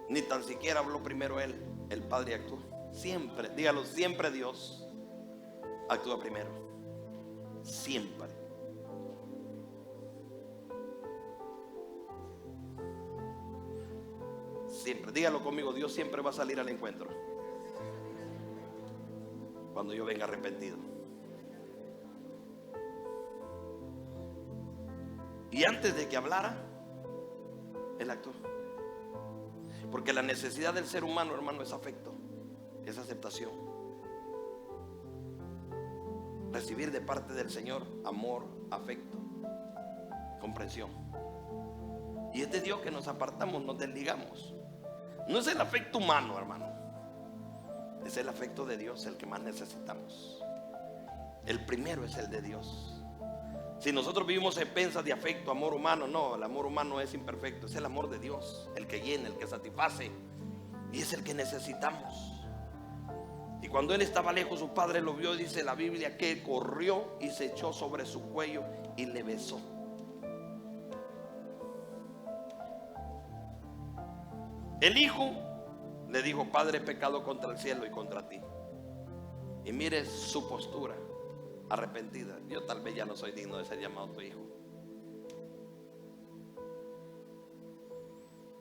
Ni tan siquiera habló primero él, el Padre actuó. Siempre, dígalo, siempre Dios actúa primero. Siempre. Siempre, dígalo conmigo, Dios siempre va a salir al encuentro cuando yo venga arrepentido. Y antes de que hablara, él actuó. Porque la necesidad del ser humano, hermano, es afecto, es aceptación. Recibir de parte del Señor amor, afecto, comprensión. Y es de Dios que nos apartamos, nos desligamos. No es el afecto humano, hermano. Es el afecto de Dios el que más necesitamos. El primero es el de Dios. Si nosotros vivimos en pensas de afecto, amor humano, no, el amor humano es imperfecto. Es el amor de Dios, el que llena, el que satisface. Y es el que necesitamos. Y cuando él estaba lejos, su padre lo vio, dice la Biblia, que corrió y se echó sobre su cuello y le besó. El hijo le dijo: Padre, he pecado contra el cielo y contra ti. Y mire su postura arrepentida. Yo tal vez ya no soy digno de ser llamado tu hijo.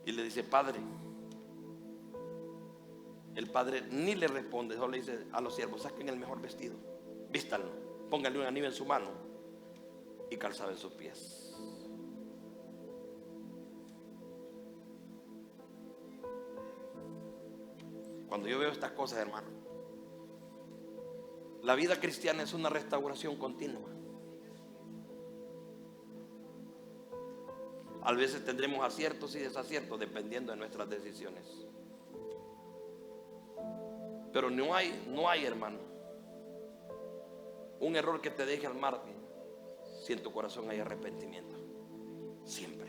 Y le dice: Padre. El padre ni le responde, solo le dice a los siervos: saquen el mejor vestido, vístanlo, pónganle un anillo en su mano y calzado en sus pies. Cuando yo veo estas cosas, hermano, la vida cristiana es una restauración continua. A veces tendremos aciertos y desaciertos dependiendo de nuestras decisiones. Pero no hay, hermano, un error que te deje al margen si en tu corazón hay arrepentimiento. Siempre.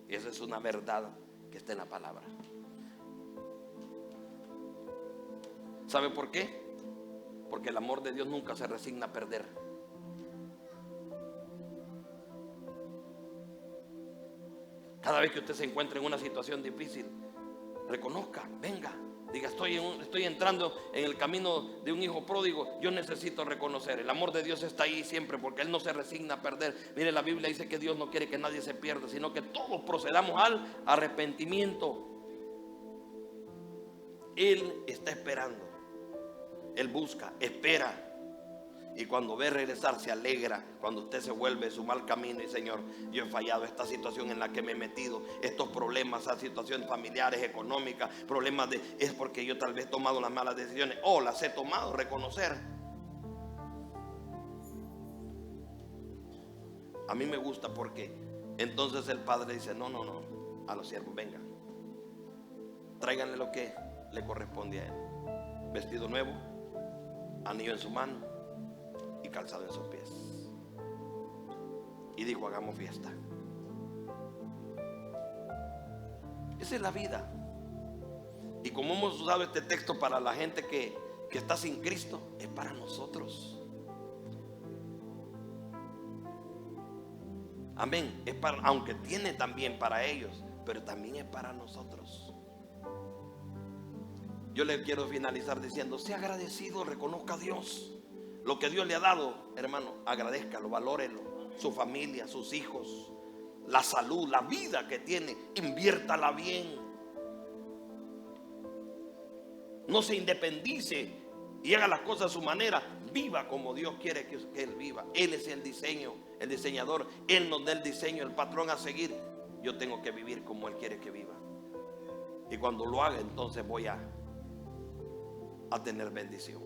Y esa es una verdad que está en la palabra. ¿Sabe por qué? Porque el amor de Dios nunca se resigna a perder. Cada vez que usted se encuentre en una situación difícil, reconozca, venga, diga: estoy entrando en el camino de un hijo pródigo. Yo necesito reconocer, el amor de Dios está ahí siempre, porque Él no se resigna a perder. Mire, la Biblia dice que Dios no quiere que nadie se pierda, sino que todos procedamos al arrepentimiento. Él está esperando. Él busca, espera. Y cuando ve regresar, se alegra cuando usted se vuelve de su mal camino y: Señor, yo he fallado, esta situación en la que me he metido, estos problemas, esas situaciones familiares, económicas, problemas es porque yo tal vez he tomado las malas decisiones, o las he tomado. Reconocer. A mí me gusta, porque entonces el padre dice: no, a los siervos, vengan, tráiganle lo que le corresponde a él: vestido nuevo, anillo en su mano y calzado en sus pies. y dijo: hagamos fiesta. Esa es la vida. Y como hemos usado este texto para la gente que está sin Cristo, es para nosotros. Amén. Es para, aunque tiene también para ellos, pero también es para nosotros. Yo le quiero finalizar diciendo: sea agradecido, reconozca a Dios. Lo que Dios le ha dado, hermano, agradézcalo, valórelo. Su familia, sus hijos, la salud, la vida que tiene, inviértala bien. No se independice y haga las cosas a su manera. Viva como Dios quiere que él viva. Él es el diseño, el diseñador. Él nos da el diseño, el patrón a seguir. Yo tengo que vivir como Él quiere que viva. Y cuando lo haga, entonces voy a tener bendición.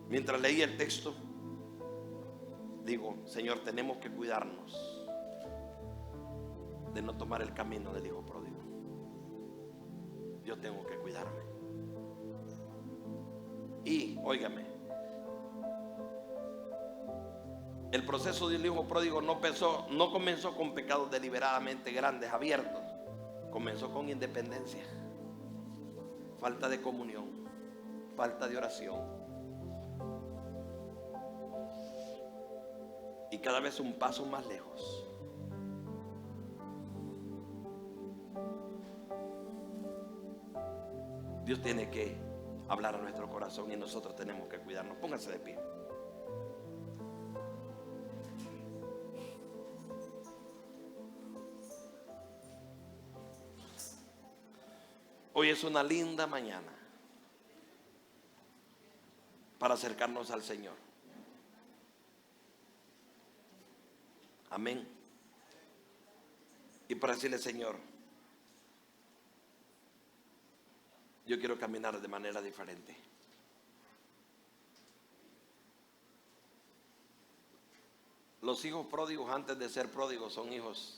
Mientras leía el texto, digo: Señor, tenemos que cuidarnos de no tomar el camino del hijo pródigo. Yo tengo que cuidarme. Y, óigame, el proceso del hijo pródigo no comenzó con pecados deliberadamente grandes, abiertos. Comenzó con independencia, falta de comunión, falta de oración. Y cada vez un paso más lejos. Dios tiene que hablar a nuestro corazón y nosotros tenemos que cuidarnos. Pónganse de pie. Hoy es una linda mañana para acercarnos al Señor. Amén. Y para decirle: Señor, yo quiero caminar de manera diferente. Los hijos pródigos, antes de ser pródigos, son hijos.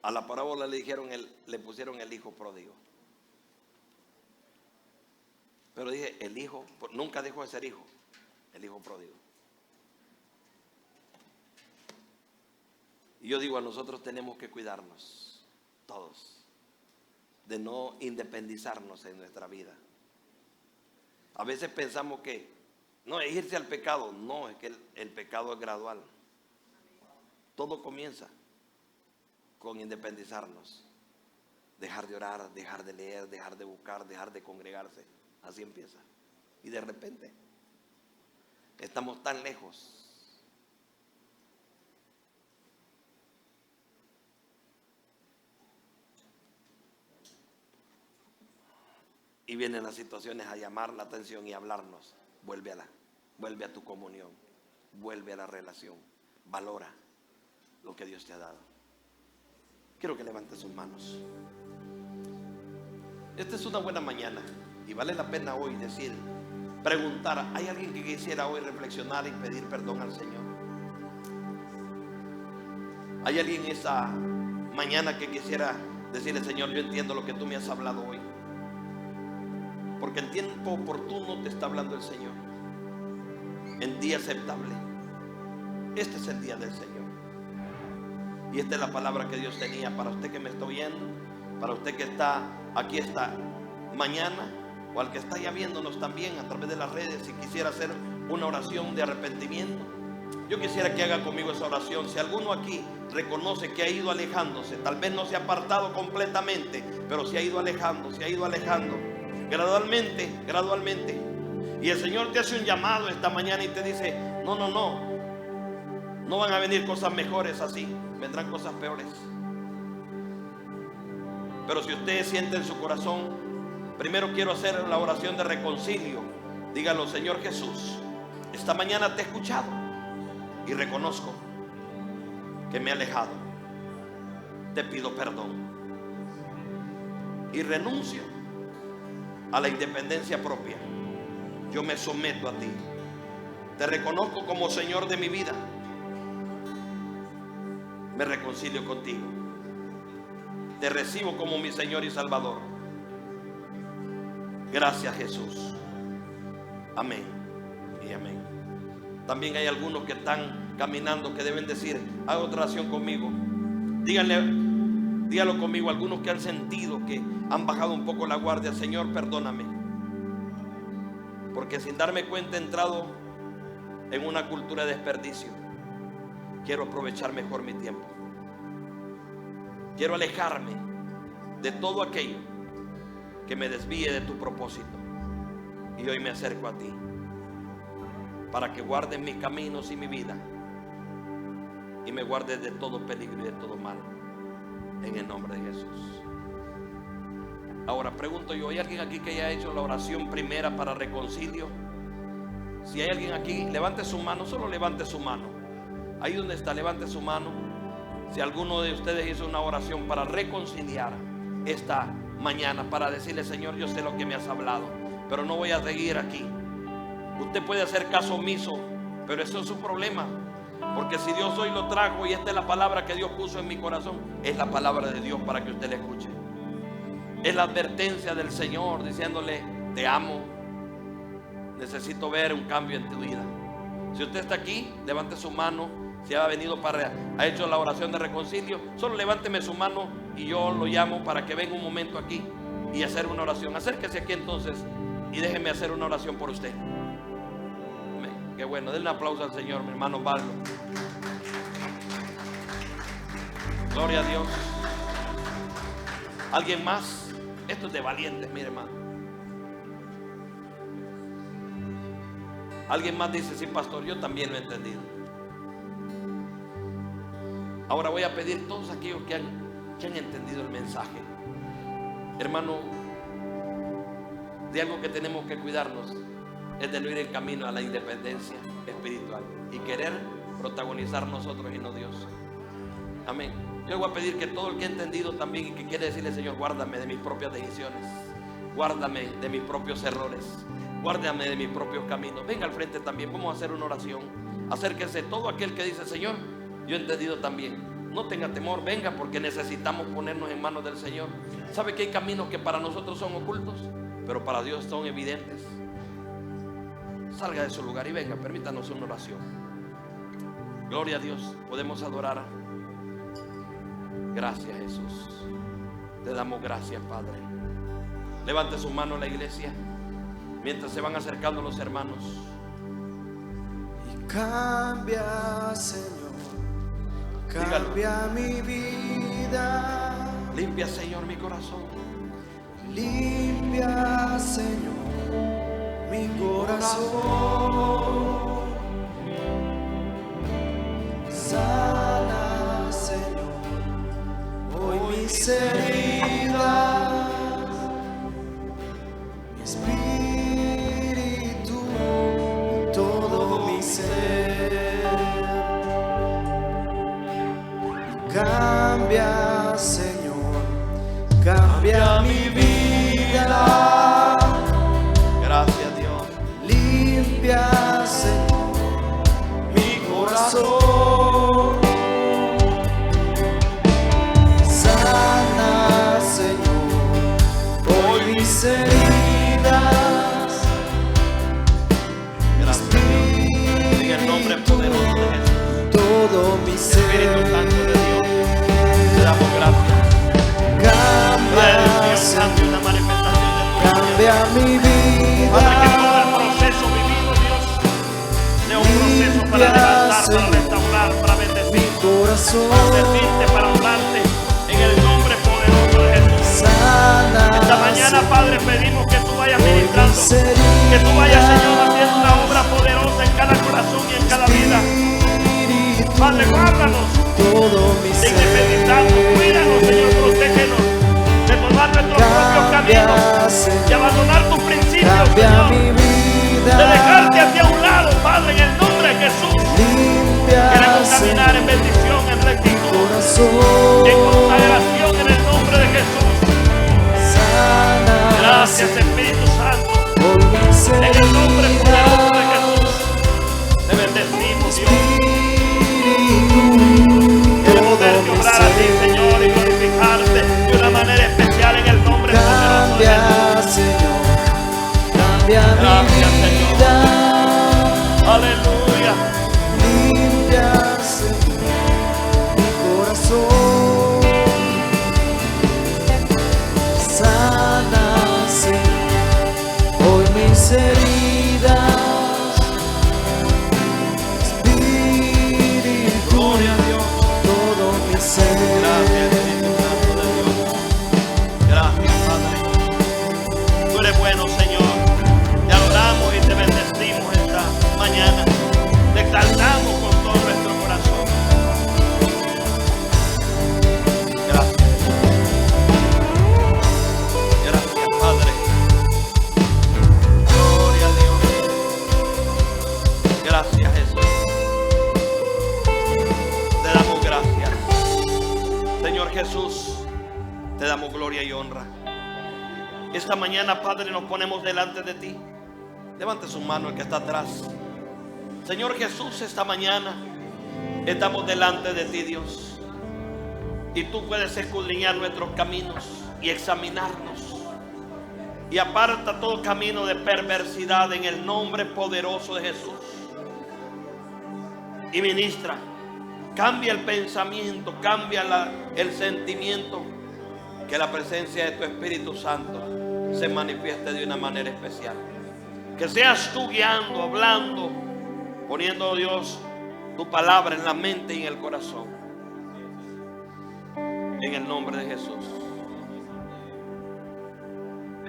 A la parábola le pusieron el hijo pródigo. Pero dije: el hijo, nunca dejó de ser hijo, el hijo pródigo. Y yo digo: a nosotros tenemos que cuidarnos, todos, de no independizarnos en nuestra vida. A veces pensamos que no es irse al pecado. No, es que el pecado es gradual. Todo comienza con independizarnos, dejar de orar, dejar de leer, dejar de buscar, dejar de congregarse. Así empieza. Y de repente estamos tan lejos. Y vienen las situaciones a llamar la atención y a hablarnos: vuelve a tu comunión, vuelve a la relación, valora lo que Dios te ha dado. Quiero que levante sus manos. Esta es una buena mañana y vale la pena hoy preguntar: ¿hay alguien que quisiera hoy reflexionar y pedir perdón al Señor? ¿Hay alguien esa mañana que quisiera decirle: Señor, yo entiendo lo que tú me has hablado hoy? Porque en tiempo oportuno te está hablando el Señor, en día aceptable. Este es el día del Señor. Y esta es la palabra que Dios tenía para usted que me está oyendo, para usted que está aquí esta mañana, o al que está ya viéndonos también a través de las redes. Si quisiera hacer una oración de arrepentimiento, yo quisiera que haga conmigo esa oración. Si alguno aquí reconoce que ha ido alejándose, tal vez no se ha apartado completamente, pero se ha ido alejando, gradualmente, y el Señor te hace un llamado esta mañana y te dice: no van a venir cosas mejores así, vendrán cosas peores. Pero si usted siente en su corazón, primero quiero hacer la oración de reconcilio. Dígalo: Señor Jesús, esta mañana te he escuchado y reconozco que me he alejado. Te pido perdón y renuncio a la independencia propia. Yo me someto a ti. Te reconozco como Señor de mi vida. Me reconcilio contigo. Te recibo como mi Señor y Salvador. Gracias, Jesús. Amén y amén. También hay algunos que están caminando que deben decir: haga otra oración conmigo. Dígalo conmigo. Algunos que han sentido que han bajado un poco la guardia: Señor, perdóname, porque sin darme cuenta he entrado en una cultura de desperdicio. Quiero aprovechar mejor mi tiempo. Quiero alejarme de todo aquello que me desvíe de tu propósito. Y hoy me acerco a ti para que guardes mis caminos y mi vida, y me guardes de todo peligro y de todo mal, en el nombre de Jesús. Ahora pregunto yo: ¿hay alguien aquí que haya hecho la oración primera para reconcilio? Si hay alguien aquí, levante su mano. Solo levante su mano. Ahí donde está, levante su mano. Si alguno de ustedes hizo una oración para reconciliar esta mañana, para decirle: Señor, yo sé lo que me has hablado, pero no voy a seguir aquí. Usted puede hacer caso omiso, pero eso es su problema, porque si Dios hoy lo trajo y esta es la palabra que Dios puso en mi corazón, es la palabra de Dios para que usted la escuche. Es la advertencia del Señor diciéndole: te amo, necesito ver un cambio en tu vida. Si usted está aquí, levante su mano. Si ha venido ha hecho la oración de reconcilio, solo levánteme su mano y yo lo llamo para que venga un momento aquí y hacer una oración. Acérquese aquí entonces y déjeme hacer una oración por usted. Amén. Qué bueno, denle un aplauso al Señor, mi hermano Pablo. Gloria a Dios. ¿Alguien más? Esto es de valientes, mire, hermano. Alguien más dice: sí, pastor, yo también lo he entendido. Ahora voy a pedir a todos aquellos que han entendido el mensaje, hermano, de algo que tenemos que cuidarnos, es de no ir en camino a la independencia espiritual y querer protagonizar nosotros y no Dios. Amén. Yo voy a pedir que todo el que ha entendido también y que quiere decirle: Señor, guárdame de mis propias decisiones, guárdame de mis propios errores, guárdame de mis propios caminos. Venga al frente también, vamos a hacer una oración. Acérquese todo aquel que dice: Señor, yo he entendido también. No tenga temor, venga, porque necesitamos ponernos en manos del Señor. ¿Sabe que hay caminos que para nosotros son ocultos, pero para Dios son evidentes? Salga de su lugar y venga, permítanos una oración. Gloria a Dios, podemos adorar. Gracias, Jesús. Te damos gracias, Padre. Levante su mano a la iglesia mientras se van acercando los hermanos. Y cambia, Señor. Cambia mi vida. Limpia, Señor, mi corazón. Limpia, Señor, mi corazón. Sana, Señor, hoy mis heridas, mi espíritu y todo mi ser. Cambia, Señor, cambia mi vida. Gracias, Dios. Limpia, Señor, mi corazón. Sana, Señor, hoy mis heridas. Gracias, Dios. En el nombre poderoso de Jesús. Todo mi ser. Espíritu Santo de Dios, te damos gracias. Cambia, Señor, una manifestación de tu cambia mi vida. Padre, que todo el proceso vivido, Dios, sea un proceso para levantar, para restaurar, para bendecir, mi corazón. para servirte, para honrarte, en el nombre poderoso de Jesús. Sana, Esta mañana, Padre, pedimos que tú vayas ministrando, mis heridas. que tú vayas, Señor, haciendo una obra poderosa en cada corazón y en cada vida. Padre, guárdanos, todo mi de ser. independizarnos, cuídanos, Señor, protégenos de tomar nuestros propios caminos y abandonar tus principios, Cambia Señor, mi vida. de dejarte hacia un lado, Padre, en el nombre de Jesús. Limpia, Queremos caminar en Señor, bendición, en rectitud, corazón. en consagración en el nombre de Jesús. Sana, Gracias, Señor, Espíritu Santo, hoy mis en el nombre poderoso de heridas. Jesús. Te bendecimos, Dios. Queremos verte obrar a ti, Señor, y glorificarte de una manera especial en el nombre poderoso de Jesús. Cambia, Señor, cambia mi Gracias, vida. Jesús, te damos gloria y honra. Esta mañana, Padre, nos ponemos delante de ti. Levante su mano el que está atrás. Señor Jesús, esta mañana estamos delante de ti, Dios. Y tú puedes escudriñar nuestros caminos y examinarnos. Y aparta todo camino de perversidad en el nombre poderoso de Jesús. Y ministra, cambia el pensamiento, cambia el sentimiento. Que la presencia de tu Espíritu Santo se manifieste de una manera especial. Que seas tú guiando, hablando, poniendo, Dios, tu palabra en la mente y en el corazón. En el nombre de Jesús.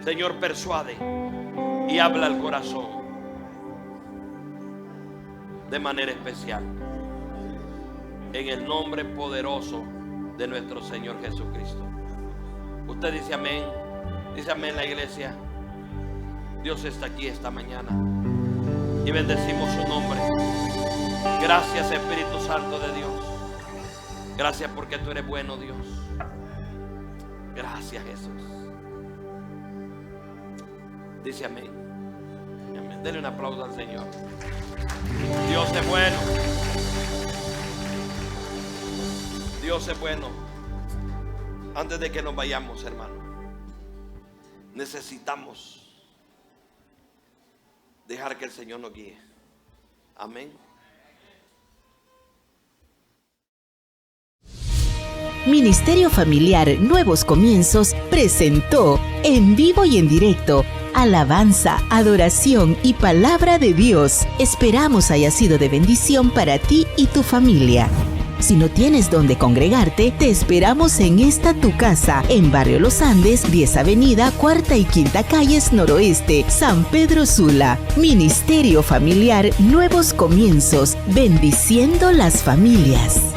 Señor, persuade y habla al corazón de manera especial. En el nombre poderoso de nuestro Señor Jesucristo. Usted dice amén. Dice amén la iglesia. Dios está aquí esta mañana y bendecimos su nombre. Gracias, Espíritu Santo de Dios. Gracias porque tú eres bueno, Dios. Gracias, Jesús. Dice amén. Amén. Denle un aplauso al Señor. Dios es bueno. Dios es bueno. Antes de que nos vayamos, hermano, necesitamos dejar que el Señor nos guíe. Amén. Ministerio Familiar Nuevos Comienzos presentó en vivo y en directo alabanza, adoración y palabra de Dios. Esperamos haya sido de bendición para ti y tu familia. Si no tienes dónde congregarte, te esperamos en esta tu casa, en Barrio Los Andes, 10 Avenida, 4ª y 5ª Calles Noroeste, San Pedro Sula. Ministerio Familiar Nuevos Comienzos, bendiciendo las familias.